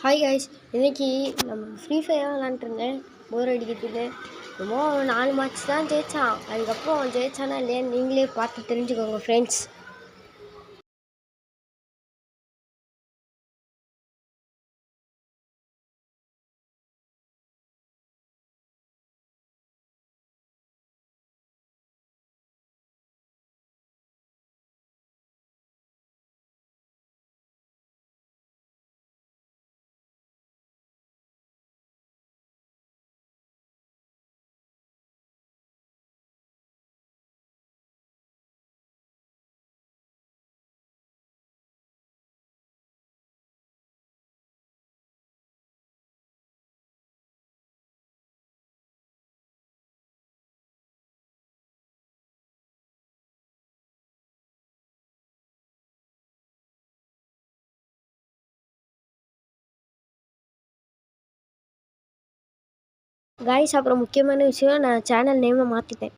Hi guys, இன்னைக்கு நம்ம free fire விளாண்டுருந்தேன். போர் அடிக்குதுன்னு என்னமோ 4 மேட்ச் தான் ஜெயிச்சான். அதுக்கப்புறம் அவன் ஜெயிச்சானா இல்லையான்னு நீங்களே பார்த்து தெரிஞ்சுக்கோங்க ஃப்ரெண்ட்ஸ். காய்ஸ், அப்புறம் முக்கியமான விஷயம், நான் சேனல் நேமை மாற்றிட்டேன்.